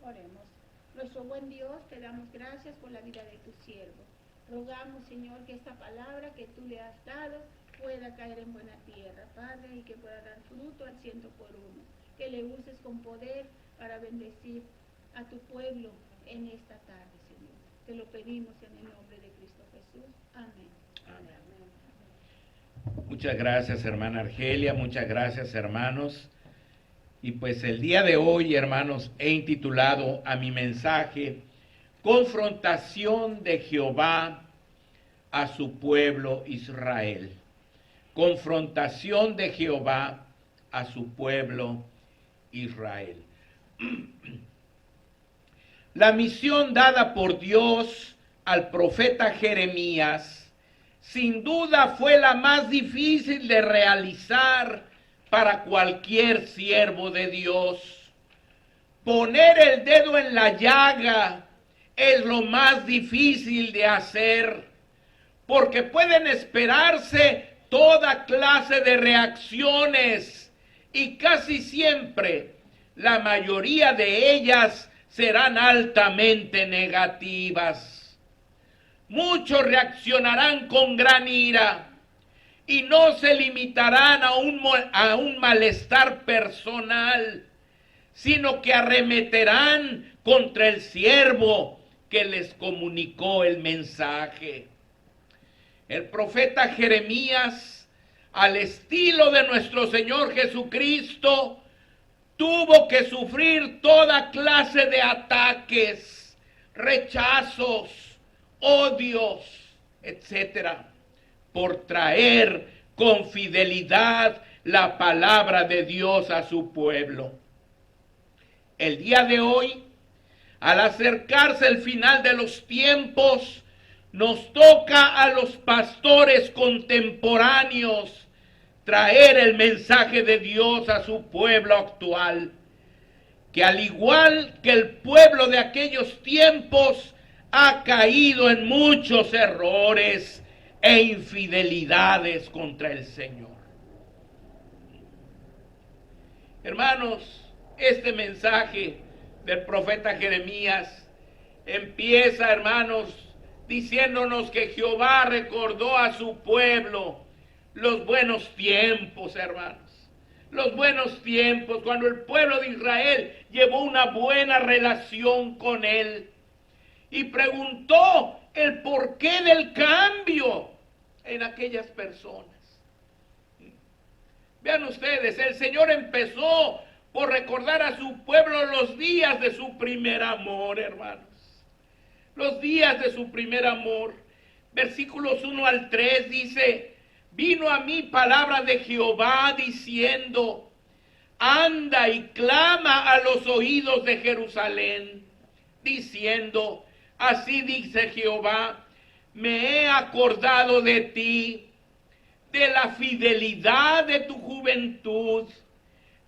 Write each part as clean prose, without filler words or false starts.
Oremos. Nuestro buen Dios, te damos gracias por la vida de tu siervo. Rogamos, Señor, que esta palabra que tú le has dado pueda caer en buena tierra, Padre, y que pueda dar fruto al 100 por uno. Que le uses con poder para bendecir a tu pueblo en esta tarde, Señor. Te lo pedimos en el nombre de Cristo Jesús. Amén. Amén. Muchas gracias, hermana Argelia. Muchas gracias, hermanos. Y pues el día de hoy, hermanos, he intitulado a mi mensaje Confrontación de Jehová a su pueblo Israel. Confrontación de Jehová a su pueblo Israel. La misión dada por Dios al profeta Jeremías sin duda fue la más difícil de realizar para cualquier siervo de Dios. Poner el dedo en la llaga es lo más difícil de hacer, porque pueden esperarse toda clase de reacciones y casi siempre la mayoría de ellas serán altamente negativas. Muchos reaccionarán con gran ira y no se limitarán a un malestar personal, sino que arremeterán contra el siervo que les comunicó el mensaje. El profeta Jeremías, al estilo de nuestro Señor Jesucristo, tuvo que sufrir toda clase de ataques, rechazos, odios, etcétera, por traer con fidelidad la palabra de Dios a su pueblo. El día de hoy, al acercarse el final de los tiempos, nos toca a los pastores contemporáneos traer el mensaje de Dios a su pueblo actual, que al igual que el pueblo de aquellos tiempos, ha caído en muchos errores e infidelidades contra el Señor. Hermanos, este mensaje del profeta Jeremías empieza, hermanos, diciéndonos que Jehová recordó a su pueblo los buenos tiempos, hermanos. Los buenos tiempos, cuando el pueblo de Israel llevó una buena relación con él. Y preguntó el porqué del cambio en aquellas personas. Vean ustedes, el Señor empezó por recordar a su pueblo los días de su primer amor, hermanos. Los días de su primer amor. Versículos 1 al 3 dice: vino a mí palabra de Jehová diciendo, anda y clama a los oídos de Jerusalén, diciendo, así dice Jehová, me he acordado de ti, de la fidelidad de tu juventud,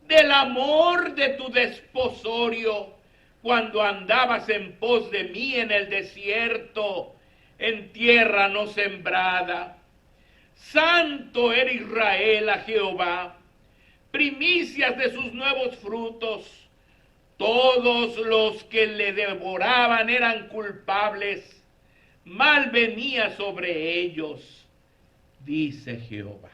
del amor de tu desposorio, cuando andabas en pos de mí en el desierto, en tierra no sembrada. Santo era Israel a Jehová, primicias de sus nuevos frutos. Todos los que le devoraban eran culpables, mal venía sobre ellos, dice Jehová.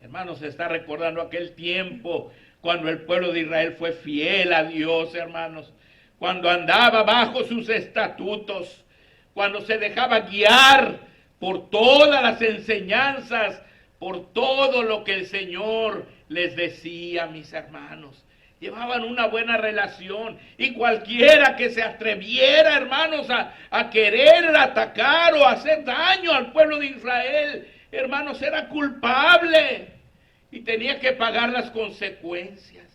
Hermanos, se está recordando aquel tiempo cuando el pueblo de Israel fue fiel a Dios, hermanos, cuando andaba bajo sus estatutos, cuando se dejaba guiar por todas las enseñanzas, por todo lo que el Señor les decía, mis hermanos. Llevaban una buena relación y cualquiera que se atreviera, hermanos, a querer atacar o hacer daño al pueblo de Israel, hermanos, era culpable y tenía que pagar las consecuencias.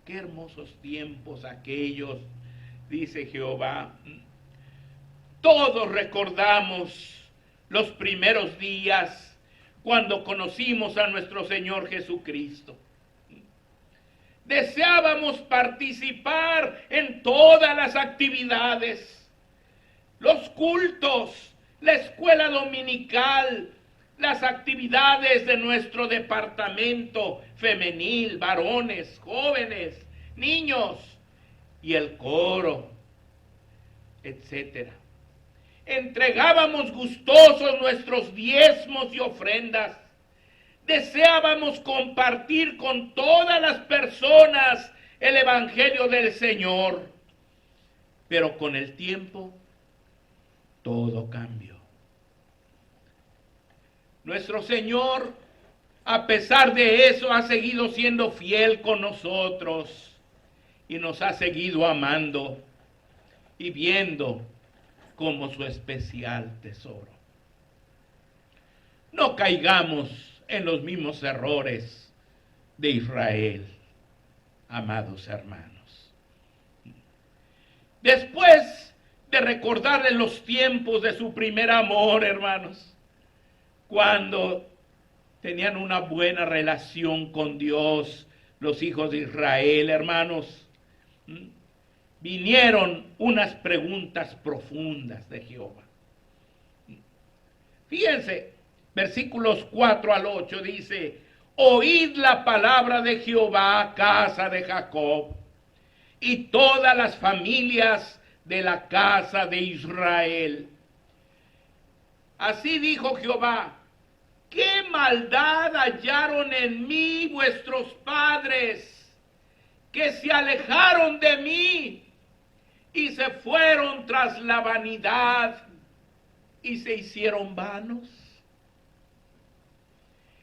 Qué hermosos tiempos aquellos, dice Jehová. Todos recordamos los primeros días cuando conocimos a nuestro Señor Jesucristo. Deseábamos participar en todas las actividades, los cultos, la escuela dominical, las actividades de nuestro departamento femenil, varones, jóvenes, niños y el coro, etcétera. Entregábamos gustosos nuestros diezmos y ofrendas. Deseábamos compartir con todas las personas el evangelio del Señor. Pero con el tiempo, todo cambió. Nuestro Señor, a pesar de eso, ha seguido siendo fiel con nosotros y nos ha seguido amando y viendo como su especial tesoro. No caigamos en los mismos errores de Israel, amados hermanos. Después de recordarle los tiempos de su primer amor, hermanos, cuando tenían una buena relación con Dios, los hijos de Israel, hermanos, vinieron unas preguntas profundas de Jehová. Fíjense, versículos 4 al 8 dice: oíd la palabra de Jehová, casa de Jacob, y todas las familias de la casa de Israel. Así dijo Jehová: ¿qué maldad hallaron en mí vuestros padres, que se alejaron de mí y se fueron tras la vanidad y se hicieron vanos?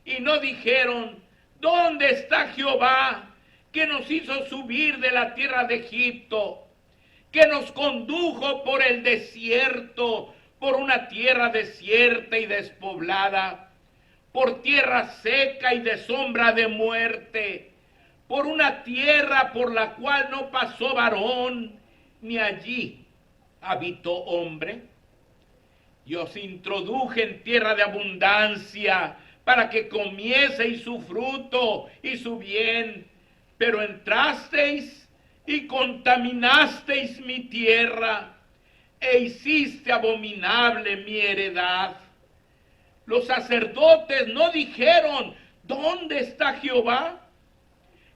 Y no dijeron: ¿dónde está Jehová, que nos hizo subir de la tierra de Egipto, que nos condujo por el desierto, por una tierra desierta y despoblada, por tierra seca y de sombra de muerte, por una tierra por la cual no pasó varón, ni allí habitó hombre? Y os introduje en tierra de abundancia, para que comieseis su fruto y su bien, pero entrasteis y contaminasteis mi tierra, e hiciste abominable mi heredad. Los sacerdotes no dijeron: ¿dónde está Jehová?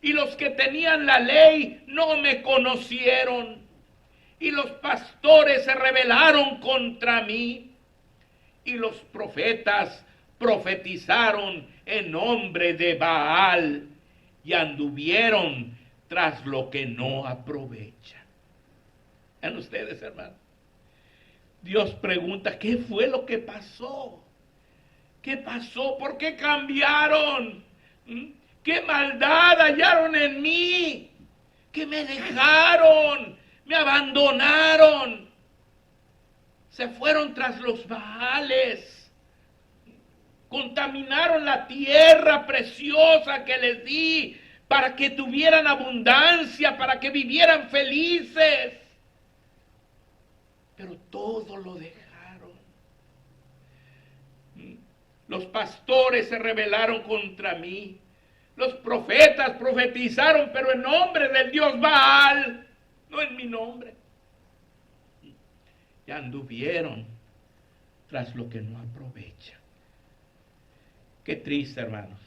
Y los que tenían la ley no me conocieron. Y los pastores se rebelaron contra mí. Y los profetas profetizaron en nombre de Baal y anduvieron tras lo que no aprovecha. ¿Ven ustedes, hermanos? Dios pregunta: ¿qué fue lo que pasó? ¿Qué pasó? ¿Por qué cambiaron? ¿Qué maldad hallaron en mí? Que me dejaron, me abandonaron, se fueron tras los Baales, contaminaron la tierra preciosa que les di para que tuvieran abundancia, para que vivieran felices. Pero todo lo dejaron. Los pastores se rebelaron contra mí. Los profetas profetizaron, pero en nombre del Dios Baal, no en mi nombre. Y anduvieron tras lo que no aprovecha. Qué triste, hermanos.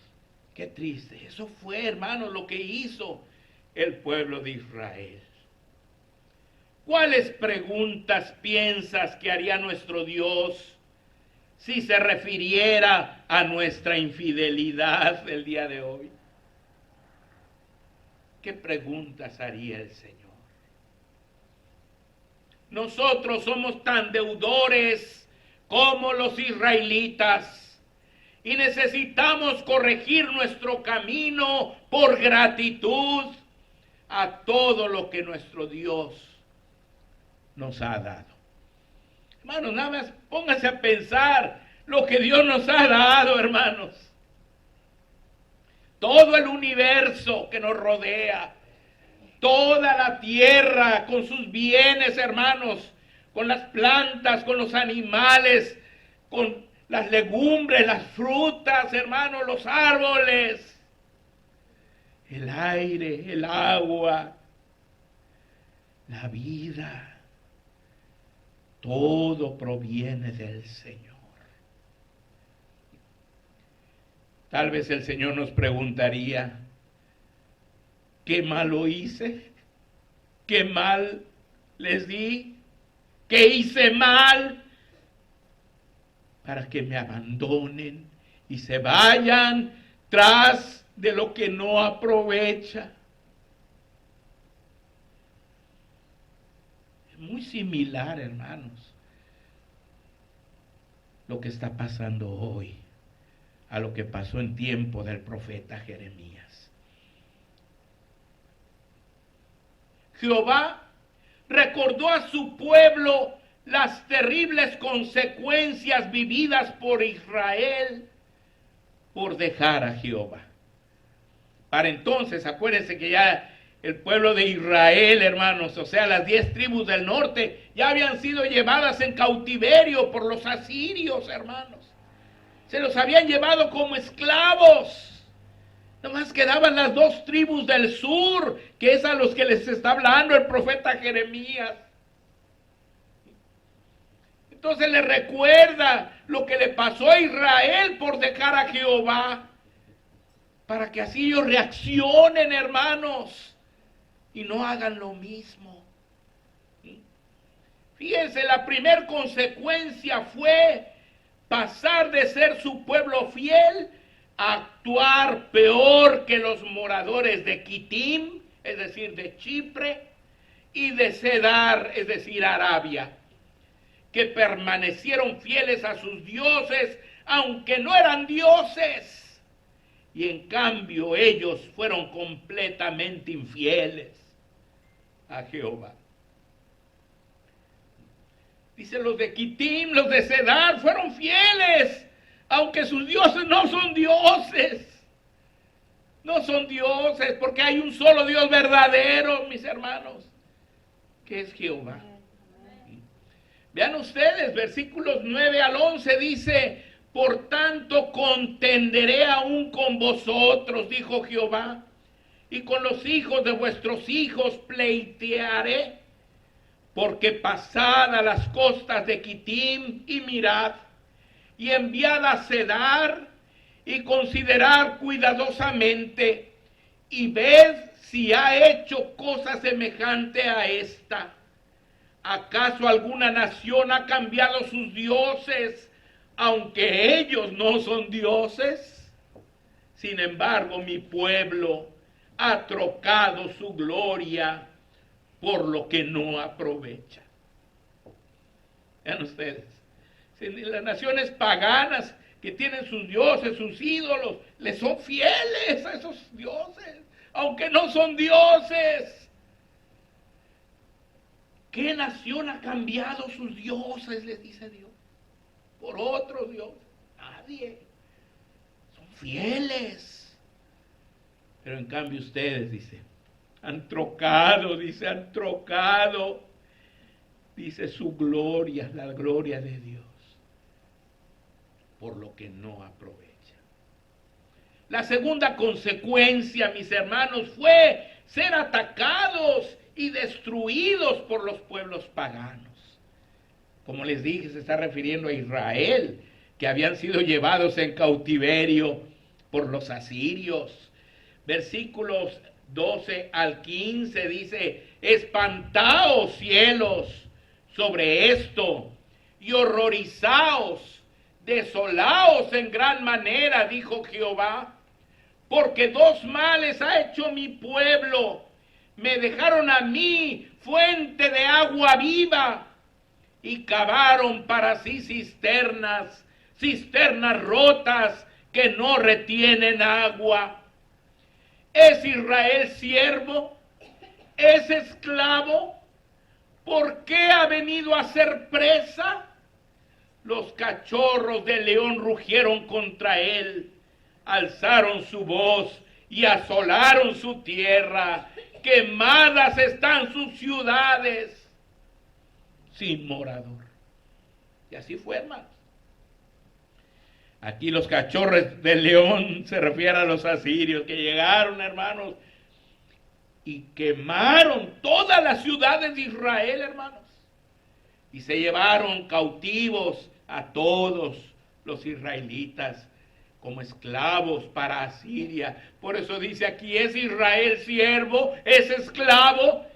Qué triste. Eso fue, hermanos, lo que hizo el pueblo de Israel. ¿Cuáles preguntas piensas que haría nuestro Dios si se refiriera a nuestra infidelidad el día de hoy? ¿Qué preguntas haría el Señor? Nosotros somos tan deudores como los israelitas y necesitamos corregir nuestro camino por gratitud a todo lo que nuestro Dios nos ha dado. Hermanos, nada más pónganse a pensar lo que Dios nos ha dado, hermanos. Todo el universo que nos rodea, toda la tierra con sus bienes, hermanos, con las plantas, con los animales, con las legumbres, las frutas, hermanos, los árboles, el aire, el agua, la vida. Todo proviene del Señor. Tal vez el Señor nos preguntaría: ¿Qué malo hice? ¿Qué mal les di? ¿Qué hice mal? Para que me abandonen y se vayan tras de lo que no aprovecha. Es muy similar, hermanos, lo que está pasando hoy a lo que pasó en tiempo del profeta Jeremías. Jehová recordó a su pueblo las terribles consecuencias vividas por Israel por dejar a Jehová. Para entonces, acuérdense que ya el pueblo de Israel, hermanos, o sea, las 10 tribus del norte, ya habían sido llevadas en cautiverio por los asirios, hermanos. Se los habían llevado como esclavos. Nomás quedaban las 2 tribus del sur, que es a los que les está hablando el profeta Jeremías. Entonces le recuerda lo que le pasó a Israel por dejar a Jehová, para que así ellos reaccionen, hermanos, y no hagan lo mismo. Fíjense, la primera consecuencia fue pasar de ser su pueblo fiel a actuar peor que los moradores de Quitim, es decir, de Chipre, y de Cedar, es decir, Arabia, que permanecieron fieles a sus dioses, aunque no eran dioses. Y en cambio ellos fueron completamente infieles a Jehová. Dice, los de Quitim, los de Cedar fueron fieles, aunque sus dioses no son dioses. No son dioses, porque hay un solo Dios verdadero, mis hermanos, que es Jehová. Vean ustedes, versículos 9 al 11 dice, por tanto contenderé aún con vosotros, dijo Jehová, y con los hijos de vuestros hijos pleitearé, porque pasad a las costas de Quitim y mirad, y enviad a Cedar, y considerad cuidadosamente, y ved si ha hecho cosa semejante a esta. ¿Acaso alguna nación ha cambiado sus dioses, aunque ellos no son dioses? Sin embargo, mi pueblo ha trocado su gloria por lo que no aprovecha. Vean ustedes, las naciones paganas que tienen sus dioses, sus ídolos, les son fieles a esos dioses, aunque no son dioses. ¿Qué nación ha cambiado sus dioses, les dice Dios, por otros dioses? Nadie. Son fieles. Pero en cambio ustedes, dice, han trocado, dice su gloria, la gloria de Dios, por lo que no aprovecha. La segunda consecuencia, mis hermanos, fue ser atacados y destruidos por los pueblos paganos. Como les dije, se está refiriendo a Israel, que habían sido llevados en cautiverio por los asirios. Versículos 12 al 15 dice, espantaos cielos sobre esto y horrorizaos, desolaos en gran manera, dijo Jehová, porque 2 males ha hecho mi pueblo. Me dejaron a mí fuente de agua viva y cavaron para sí cisternas rotas que no retienen agua. ¿Es Israel siervo? ¿Es esclavo? ¿Por qué ha venido a ser presa? Los cachorros del león rugieron contra él, alzaron su voz y asolaron su tierra. Quemadas están sus ciudades, sin morador. Y así fue, hermanos. Aquí los cachorros del león se refiere a los asirios que llegaron, hermanos, y quemaron todas las ciudades de Israel, hermanos. Y se llevaron cautivos a todos los israelitas como esclavos para Asiria. Por eso dice aquí, ¿es Israel siervo? ¿Es esclavo?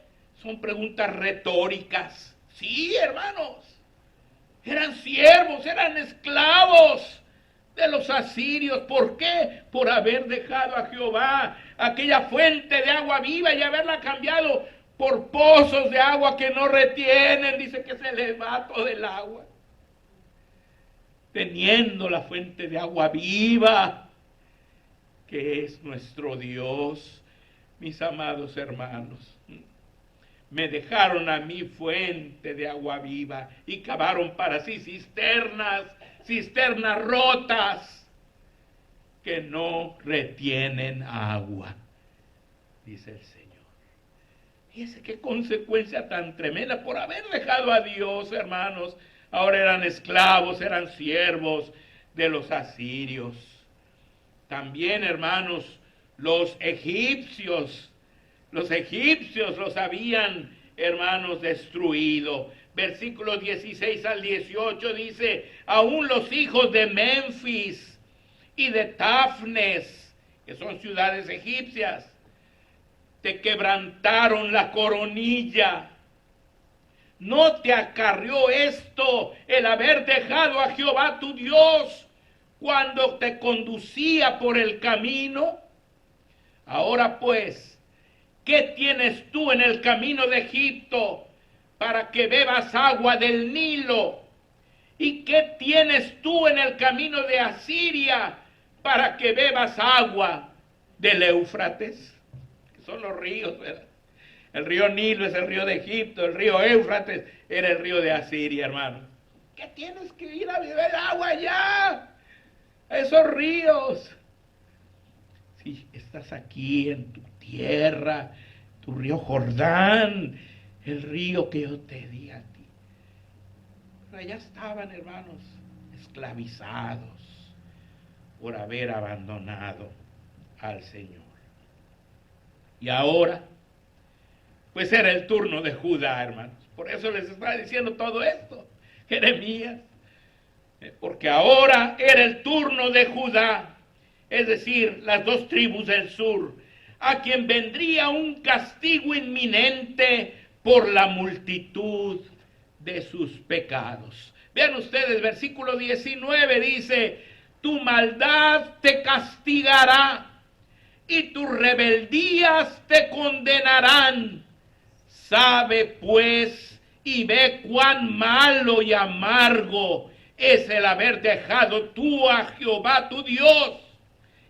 Son preguntas retóricas. Sí, hermanos, eran siervos, eran esclavos de los asirios. ¿Por qué? Por haber dejado a Jehová, aquella fuente de agua viva, y haberla cambiado por pozos de agua que no retienen. Dice que se les va todo el agua. Teniendo la fuente de agua viva, que es nuestro Dios. Mis amados hermanos, me dejaron a mí fuente de agua viva y cavaron para sí cisternas rotas que no retienen agua, dice el Señor. Fíjense qué consecuencia tan tremenda por haber dejado a Dios, hermanos. Ahora eran esclavos, eran siervos de los asirios. También, hermanos, los egipcios los habían, hermanos, destruido. Versículos 16 al 18 dice, aún los hijos de Menfis y de Tafnes, que son ciudades egipcias, te quebrantaron la coronilla. ¿No te acarrió esto el haber dejado a Jehová tu Dios cuando te conducía por el camino? Ahora pues, ¿qué tienes tú en el camino de Egipto para que bebas agua del Nilo? ¿Y qué tienes tú en el camino de Asiria para que bebas agua del Éufrates? Que son los ríos, ¿verdad? El río Nilo es el río de Egipto, el río Éufrates era el río de Asiria, hermano. ¿Qué tienes que ir a beber agua allá? A esos ríos. Si estás aquí en tu tierra, tu río Jordán, el río que yo te di a ti. Pero allá estaban, hermanos, esclavizados por haber abandonado al Señor. Y ahora, pues era el turno de Judá, hermanos. Por eso les está diciendo todo esto, Jeremías. Porque ahora era el turno de Judá, es decir, las dos tribus del sur, a quien vendría un castigo inminente por la multitud de sus pecados. Vean ustedes, versículo 19 dice, tu maldad te castigará y tus rebeldías te condenarán. Sabe pues y ve cuán malo y amargo es el haber dejado tú a Jehová tu Dios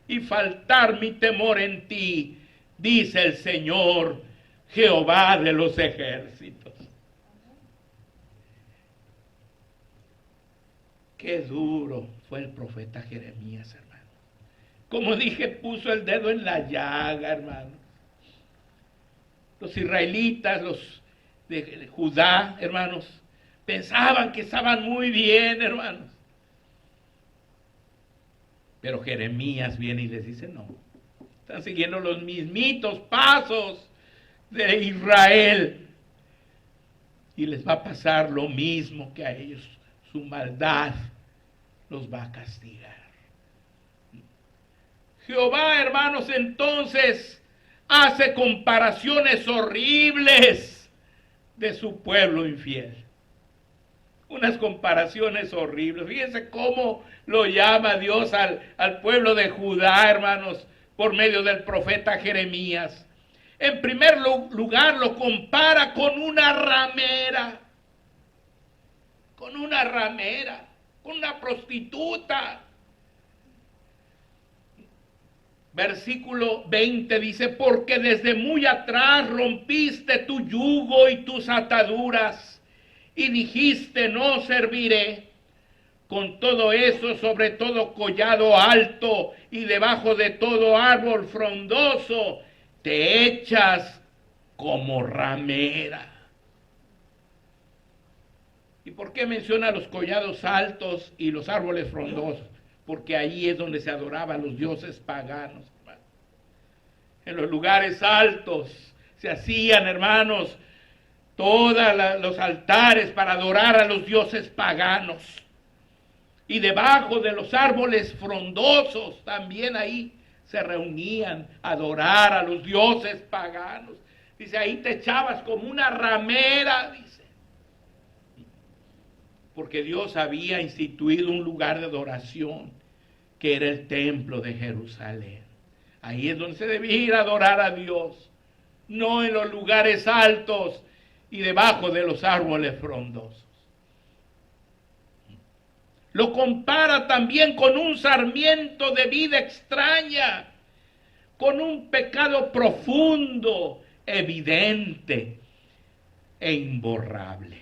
y faltar mi temor en ti, dice el Señor, Jehová de los ejércitos. Qué duro fue el profeta Jeremías, hermano. Como dije, puso el dedo en la llaga, hermano. Los israelitas, los de Judá, hermanos, pensaban que estaban muy bien, hermanos. Pero Jeremías viene y les dice, no, están siguiendo los mismitos pasos de Israel. Y les va a pasar lo mismo que a ellos. Su maldad los va a castigar. Jehová, hermanos, entonces hace comparaciones horribles de su pueblo infiel. Unas comparaciones horribles. Fíjense cómo lo llama Dios al pueblo de Judá, hermanos, por medio del profeta Jeremías. En primer lugar, lo compara con una ramera. Con una ramera, con una prostituta. Versículo 20 dice, porque desde muy atrás rompiste tu yugo y tus ataduras, y dijiste, no serviré. Con todo eso, sobre todo collado alto y debajo de todo árbol frondoso, te echas como ramera. ¿Y por qué menciona los collados altos y los árboles frondosos? Porque ahí es donde se adoraban los dioses paganos. En los lugares altos se hacían, hermanos, todos los altares para adorar a los dioses paganos. Y debajo de los árboles frondosos también ahí se reunían a adorar a los dioses paganos. Dice, ahí te echabas como una ramera, dice. Porque Dios había instituido un lugar de adoración que era el templo de Jerusalén. Ahí es donde se debía ir a adorar a Dios, no en los lugares altos y debajo de los árboles frondosos. Lo compara también con un sarmiento de vida extraña, con un pecado profundo, evidente e imborrable.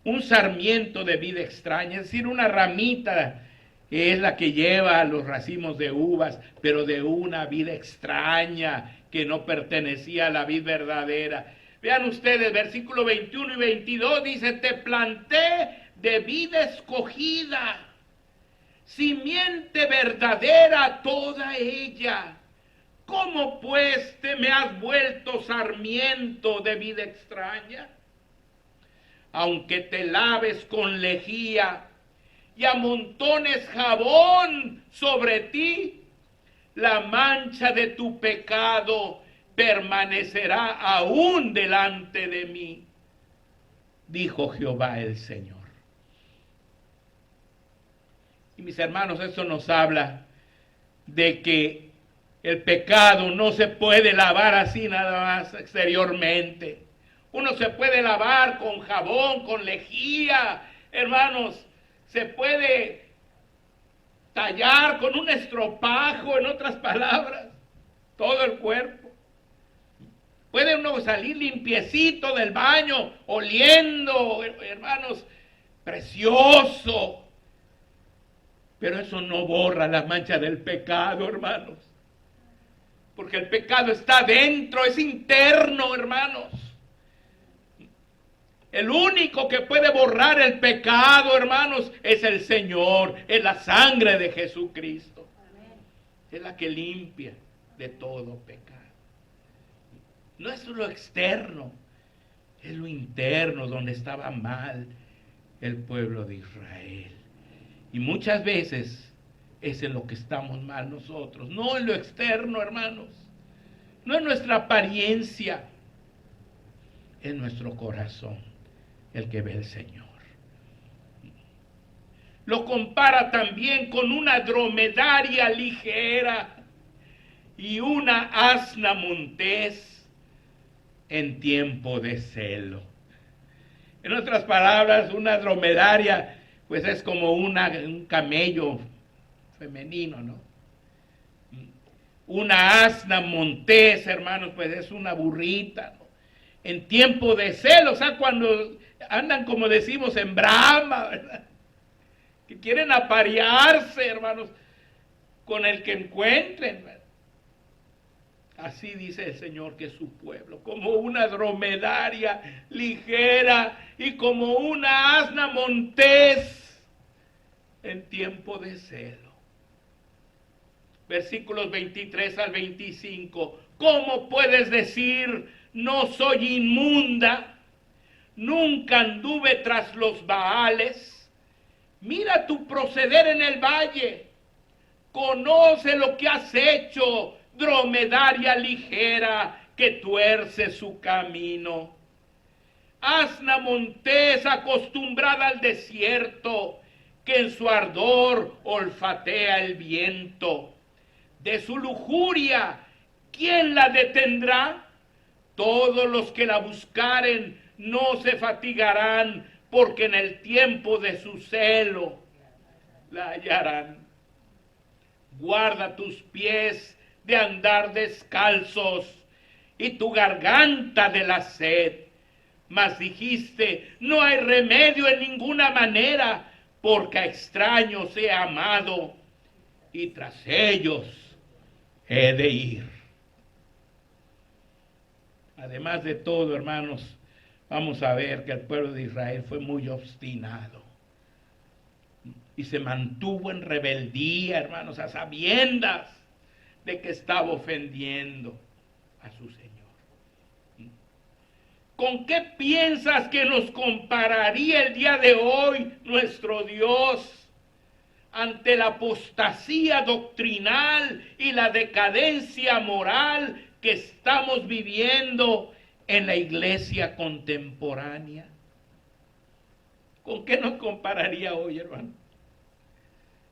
Un sarmiento de vida extraña, es decir, una ramita que es la que lleva los racimos de uvas, pero de una vida extraña que no pertenecía a la vid verdadera. Vean ustedes, versículo 21 y 22 dice, te planté de vida escogida, simiente verdadera toda ella. ¿Cómo pues te me has vuelto sarmiento de vida extraña? Aunque te laves con lejía y amontones jabón sobre ti, la mancha de tu pecado permanecerá aún delante de mí, dijo Jehová el Señor. Y mis hermanos, eso nos habla de que el pecado no se puede lavar así nada más exteriormente. Uno se puede lavar con jabón, con lejía, hermanos, se puede tallar con un estropajo, en otras palabras, todo el cuerpo. Puede uno salir limpiecito del baño, oliendo, hermanos, precioso. Pero eso no borra la mancha del pecado, hermanos. Porque el pecado está dentro, es interno, hermanos. El único que puede borrar el pecado, hermanos, es el Señor, es la sangre de Jesucristo. Amén. Es la que limpia de todo pecado. No es lo externo, es lo interno donde estaba mal el pueblo de Israel. Y muchas veces es en lo que estamos mal nosotros, no en lo externo, hermanos, no en nuestra apariencia, es nuestro corazón el que ve el Señor. Lo compara también con una dromedaria ligera y una asna montés en tiempo de celo. En otras palabras, una dromedaria pues es como un camello femenino, ¿no? Una asna montés, hermanos, pues es una burrita, ¿no? En tiempo de celo, o sea, cuando andan, como decimos, en brama, ¿verdad? Que quieren aparearse, hermanos, con el que encuentren, ¿verdad? Así dice el Señor que es su pueblo, como una dromedaria ligera y como una asna montés en tiempo de celo. Versículos 23 al 25. ¿Cómo puedes decir, no soy inmunda? Nunca anduve tras los Baales. Mira tu proceder en el valle. Conoce lo que has hecho, dromedaria ligera que tuerce su camino. Asna montés acostumbrada al desierto, que en su ardor olfatea el viento. De su lujuria, ¿quién la detendrá? Todos los que la buscaren no se fatigarán, porque en el tiempo de su celo la hallarán. Guarda tus pies de andar descalzos y tu garganta de la sed. Mas dijiste, no hay remedio en ninguna manera, porque a extraños he amado y tras ellos he de ir. Además de todo, hermanos, vamos a ver que el pueblo de Israel fue muy obstinado y se mantuvo en rebeldía, hermanos, a sabiendas de que estaba ofendiendo a su Señor. ¿Con qué piensas que nos compararía el día de hoy nuestro Dios ante la apostasía doctrinal y la decadencia moral que estamos viviendo en la iglesia contemporánea? ¿Con qué nos compararía hoy, hermano?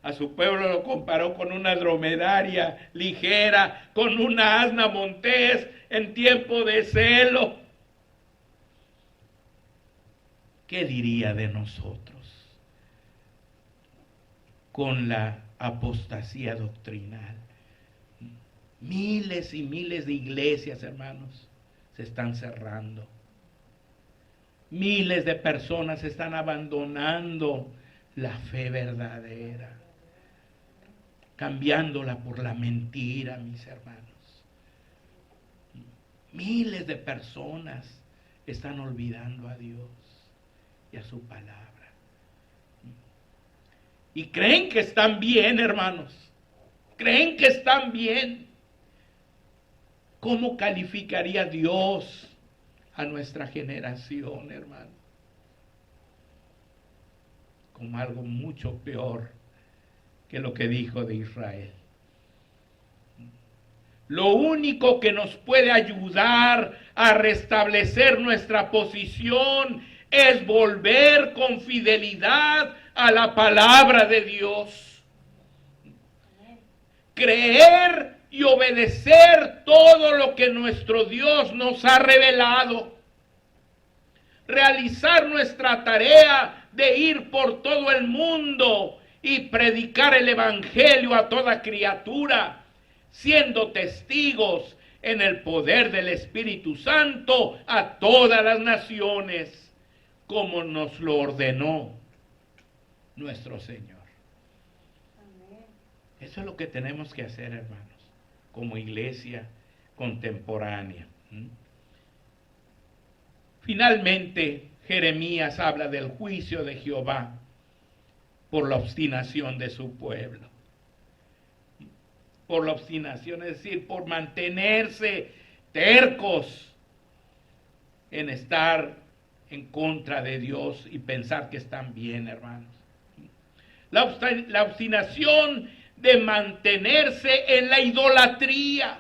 A su pueblo lo comparó con una dromedaria ligera, con una asna montés en tiempo de celo. ¿Qué diría de nosotros con la apostasía doctrinal? Miles y miles de iglesias, hermanos, se están cerrando. Miles de personas están abandonando la fe verdadera, cambiándola por la mentira, mis hermanos. Miles de personas están olvidando a Dios y a su palabra. Y creen que están bien, hermanos. Creen que están bien. ¿Cómo calificaría Dios a nuestra generación, hermano? Como algo mucho peor que lo que dijo de Israel. Lo único que nos puede ayudar a restablecer nuestra posición es volver con fidelidad a la palabra de Dios. Creer y obedecer todo lo que nuestro Dios nos ha revelado. Realizar nuestra tarea de ir por todo el mundo y predicar el evangelio a toda criatura, siendo testigos en el poder del Espíritu Santo a todas las naciones, como nos lo ordenó nuestro Señor. Amén. Eso es lo que tenemos que hacer, hermanos, como iglesia contemporánea. Finalmente, Jeremías habla del juicio de Jehová por la obstinación de su pueblo. Por la obstinación, es decir, por mantenerse tercos en estar en contra de Dios y pensar que están bien, hermanos. La obstinación de mantenerse en la idolatría.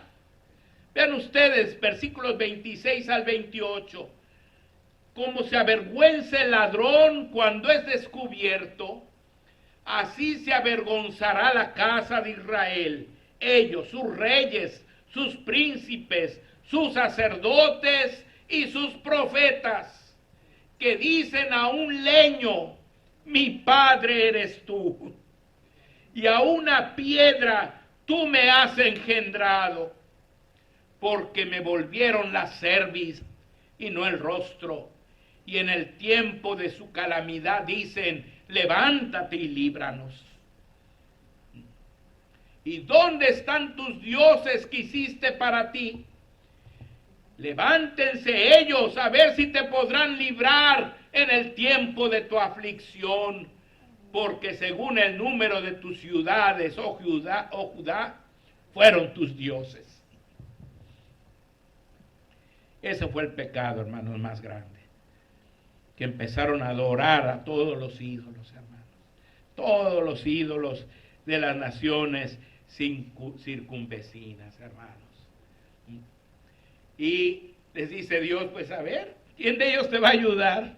Vean ustedes, versículos 26 al 28. Como se avergüenza el ladrón cuando es descubierto, así se avergonzará la casa de Israel. Ellos, sus reyes, sus príncipes, sus sacerdotes y sus profetas, que dicen a un leño, mi padre eres tú, y a una piedra, tú me has engendrado, porque me volvieron la cerviz y no el rostro, y en el tiempo de su calamidad dicen, levántate y líbranos. ¿Y dónde están tus dioses que hiciste para ti? Levántense ellos a ver si te podrán librar en el tiempo de tu aflicción, porque según el número de tus ciudades, oh Judá, fueron tus dioses. Ese fue el pecado, hermanos, más grande, que empezaron a adorar a todos los ídolos, hermanos, todos los ídolos de las naciones circunvecinas, hermanos. Y les dice Dios, pues a ver, ¿quién de ellos te va a ayudar?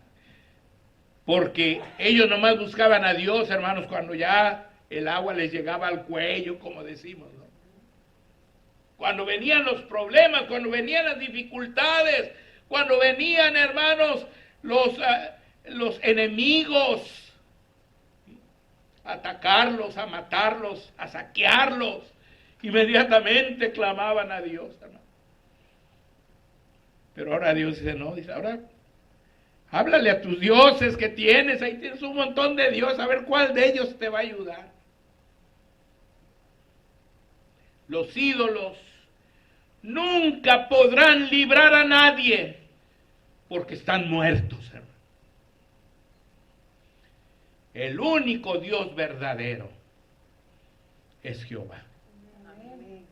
Porque ellos nomás buscaban a Dios, hermanos, cuando ya el agua les llegaba al cuello, como decimos, ¿no? Cuando venían los problemas, cuando venían las dificultades, cuando venían, hermanos, los enemigos, a atacarlos, a matarlos, a saquearlos, inmediatamente clamaban a Dios, hermano. Pero ahora Dios dice, no, dice, ahora háblale a tus dioses que tienes, ahí tienes un montón de dioses, a ver cuál de ellos te va a ayudar. Los ídolos nunca podrán librar a nadie, porque están muertos, hermano. El único Dios verdadero es Jehová.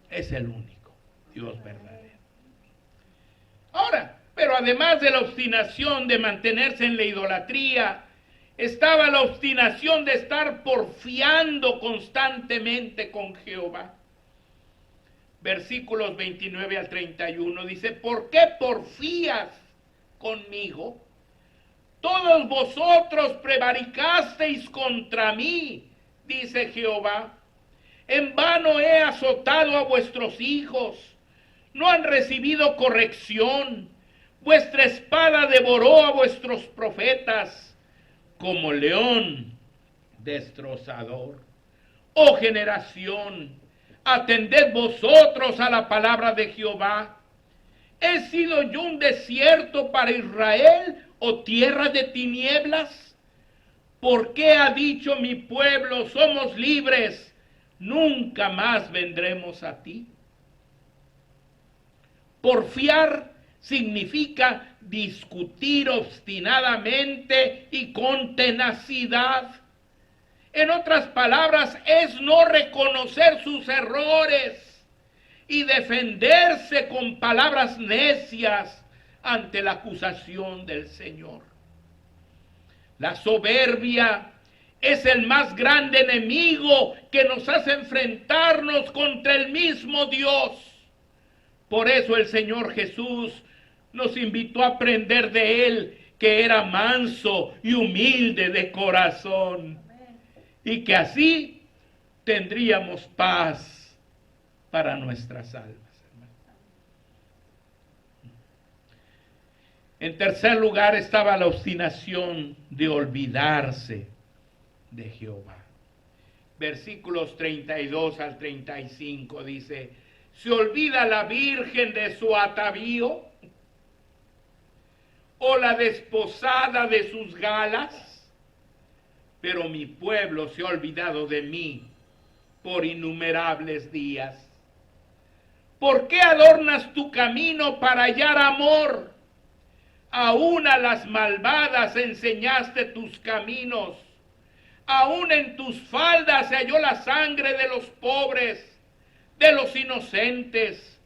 Es el único Dios verdadero. Ahora, pero además de la obstinación de mantenerse en la idolatría, estaba la obstinación de estar porfiando constantemente con Jehová. Versículos 29 al 31 dice: ¿por qué porfías conmigo? Todos vosotros prevaricasteis contra mí, dice Jehová. En vano he azotado a vuestros hijos. No han recibido corrección. Vuestra espada devoró a vuestros profetas como león destrozador. Oh generación, atended vosotros a la palabra de Jehová. ¿He sido yo un desierto para Israel o tierra de tinieblas? ¿Por qué ha dicho mi pueblo, somos libres, nunca más vendremos a ti? Porfiar significa discutir obstinadamente y con tenacidad. En otras palabras, es no reconocer sus errores y defenderse con palabras necias ante la acusación del Señor. La soberbia es el más grande enemigo que nos hace enfrentarnos contra el mismo Dios. Por eso el Señor Jesús nos invitó a aprender de Él, que era manso y humilde de corazón, y que así tendríamos paz para nuestras almas. En tercer lugar estaba la obstinación de olvidarse de Jehová. Versículos 32 al 35 dice: ¿se olvida la virgen de su atavío? ¿O la desposada de sus galas? Pero mi pueblo se ha olvidado de mí por innumerables días. ¿Por qué adornas tu camino para hallar amor? Aún a las malvadas enseñaste tus caminos. Aún en tus faldas se halló la sangre de los pobres, de los inocentes.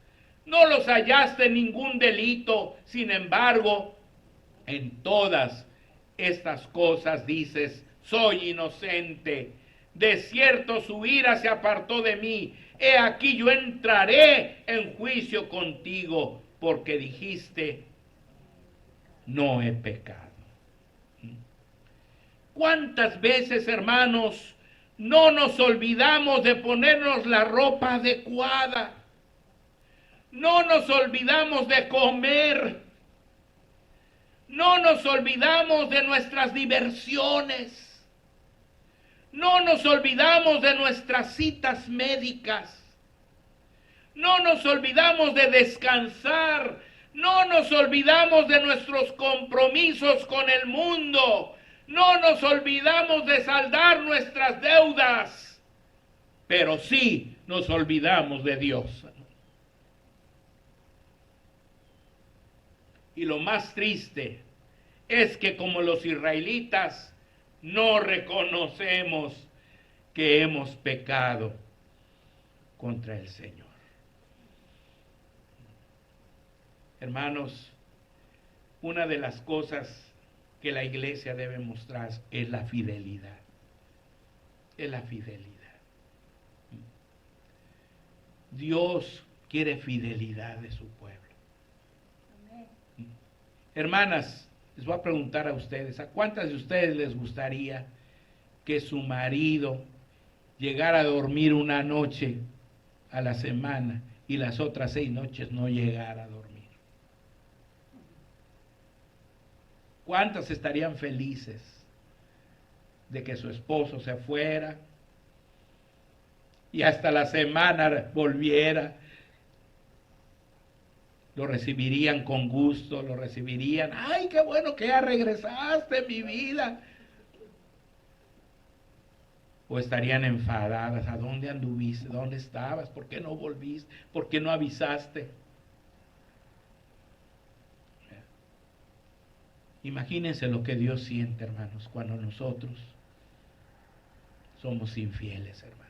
No los hallaste ningún delito. Sin embargo, en todas estas cosas dices: soy inocente. De cierto su ira se apartó de mí. He aquí yo entraré en juicio contigo, porque dijiste: no he pecado. ¿Cuántas veces, hermanos, no nos olvidamos de ponernos la ropa adecuada? No nos olvidamos de comer. No nos olvidamos de nuestras diversiones. No nos olvidamos de nuestras citas médicas. No nos olvidamos de descansar. No nos olvidamos de nuestros compromisos con el mundo. No nos olvidamos de saldar nuestras deudas. Pero sí nos olvidamos de Dios. Y lo más triste es que, como los israelitas, no reconocemos que hemos pecado contra el Señor. Hermanos, una de las cosas que la iglesia debe mostrar es la fidelidad. Es la fidelidad. Dios quiere fidelidad de su pueblo. Amén. Hermanas, les voy a preguntar a ustedes: ¿a cuántas de ustedes les gustaría que su marido llegara a dormir una noche a la semana y las otras 6 noches no llegara a dormir? ¿Cuántas estarían felices de que su esposo se fuera y hasta la semana volviera? Lo recibirían con gusto, lo recibirían: ¡ay, qué bueno que ya regresaste, mi vida! ¿O estarían enfadadas? ¿A dónde anduviste? ¿Dónde estabas? ¿Por qué no volviste? ¿Por qué no avisaste? Imagínense lo que Dios siente, hermanos, cuando nosotros somos infieles, hermanos.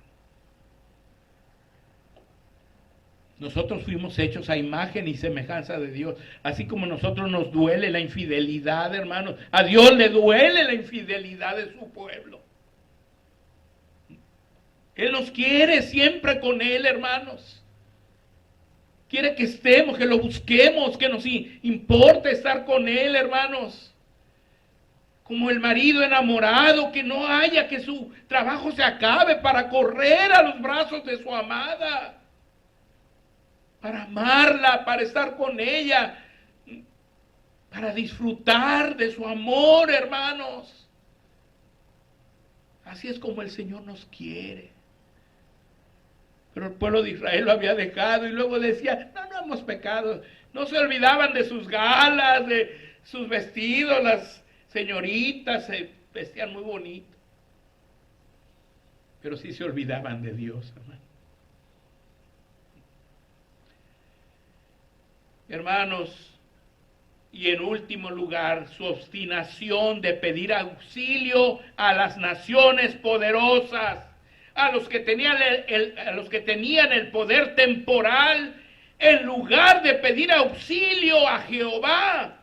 Nosotros fuimos hechos a imagen y semejanza de Dios. Así como a nosotros nos duele la infidelidad, hermanos, a Dios le duele la infidelidad de su pueblo. Él nos quiere siempre con Él, hermanos. Quiere que estemos, que lo busquemos, que nos importe estar con Él, hermanos. Como el marido enamorado, que no haya que su trabajo se acabe para correr a los brazos de su amada. Para amarla, para estar con ella, para disfrutar de su amor, hermanos. Así es como el Señor nos quiere. Pero el pueblo de Israel lo había dejado y luego decía, no hemos pecado. No se olvidaban de sus galas, de sus vestidos, las señoritas se vestían muy bonito. Pero sí se olvidaban de Dios, hermano. Hermanos, y en último lugar, su obstinación de pedir auxilio a las naciones poderosas, a los que tenían el poder temporal, en lugar de pedir auxilio a Jehová,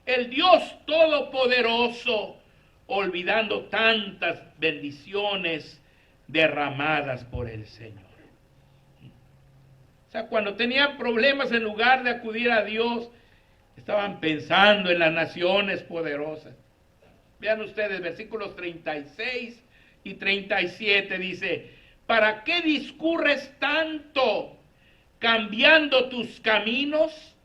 el Dios Todopoderoso, olvidando tantas bendiciones derramadas por el Señor. O sea, cuando tenían problemas, en lugar de acudir a Dios, estaban pensando en las naciones poderosas. Vean ustedes, versículos 36 y 37 dice, ¿para qué discurres tanto, cambiando tus caminos?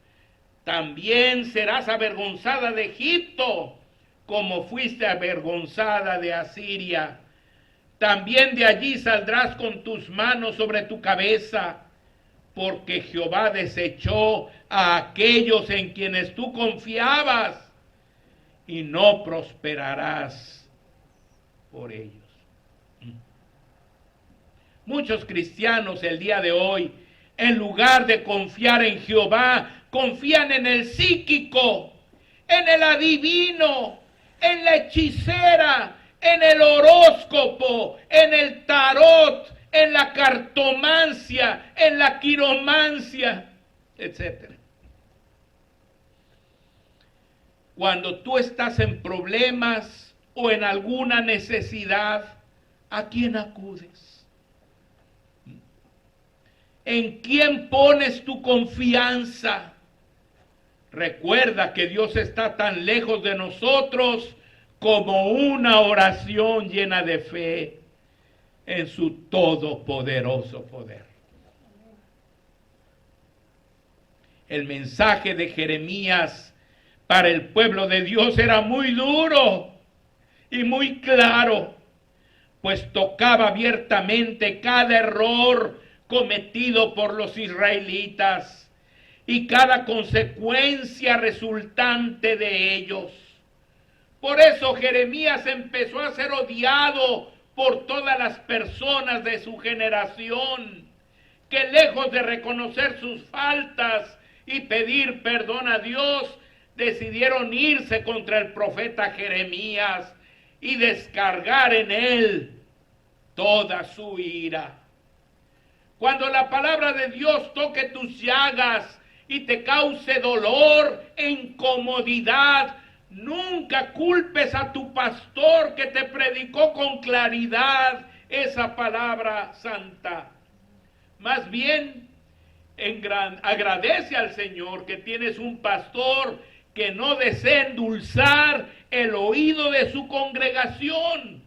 También serás avergonzada de Egipto, como fuiste avergonzada de Asiria. También de allí saldrás con tus manos sobre tu cabeza, porque Jehová desechó a aquellos en quienes tú confiabas, y no prosperarás por ellos. Muchos cristianos el día de hoy, en lugar de confiar en Jehová, confían en el psíquico, en el adivino, en la hechicera, en el horóscopo, en el tarot, en la cartomancia, en la quiromancia, etc. Cuando tú estás en problemas o en alguna necesidad, ¿a quién acudes? ¿En quién pones tu confianza? Recuerda que Dios está tan lejos de nosotros como una oración llena de fe en su todopoderoso poder. El mensaje de Jeremías para el pueblo de Dios era muy duro y muy claro, pues tocaba abiertamente cada error cometido por los israelitas y cada consecuencia resultante de ellos. Por eso Jeremías empezó a ser odiado por todas las personas de su generación, que lejos de reconocer sus faltas y pedir perdón a Dios, decidieron irse contra el profeta Jeremías y descargar en él toda su ira. Cuando la palabra de Dios toque tus llagas y te cause dolor e incomodidad, nunca culpes a tu pastor que te predicó con claridad esa palabra santa. Más bien, agradece al Señor que tienes un pastor que no desea endulzar el oído de su congregación,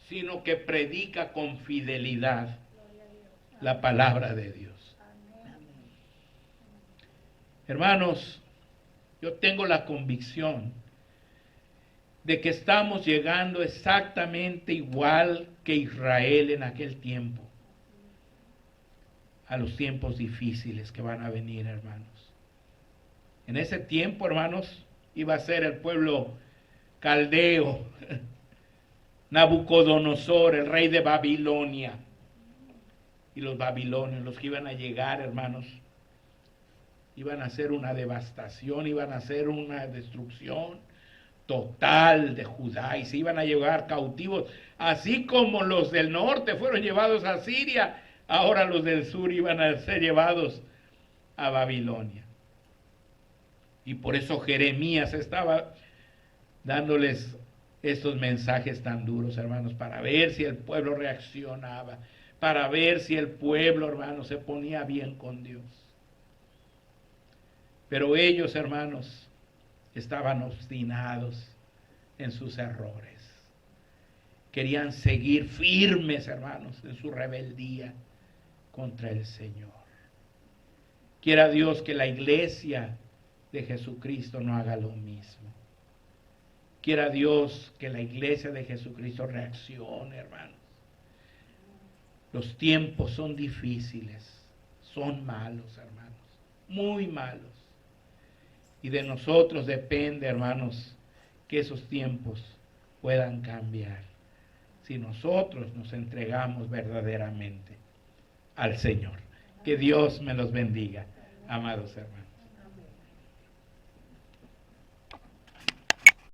sino que predica con fidelidad la palabra de Dios. Hermanos, yo tengo la convicción de que estamos llegando exactamente igual que Israel en aquel tiempo, a los tiempos difíciles que van a venir, hermanos. En ese tiempo, hermanos, iba a ser el pueblo caldeo, Nabucodonosor, el rey de Babilonia, y los babilonios, los que iban a llegar, hermanos, iban a hacer una devastación, iban a hacer una destrucción total de Judá, y se iban a llevar cautivos, así como los del norte fueron llevados a Siria. ahora los del sur iban a ser llevados a Babilonia. Y por eso Jeremías estaba dándoles estos mensajes tan duros, hermanos, para ver si el pueblo reaccionaba, para ver si el pueblo, hermanos, se ponía bien con Dios. Pero ellos, hermanos, estaban obstinados en sus errores. Querían seguir firmes, hermanos, en su rebeldía contra el Señor. Quiera Dios que la iglesia de Jesucristo no haga lo mismo. Quiera Dios que la iglesia de Jesucristo reaccione, hermanos. Los tiempos son difíciles, son malos, hermanos, muy malos. Y de nosotros depende, hermanos, que esos tiempos puedan cambiar. Si nosotros nos entregamos verdaderamente al Señor. Que Dios me los bendiga, amados hermanos.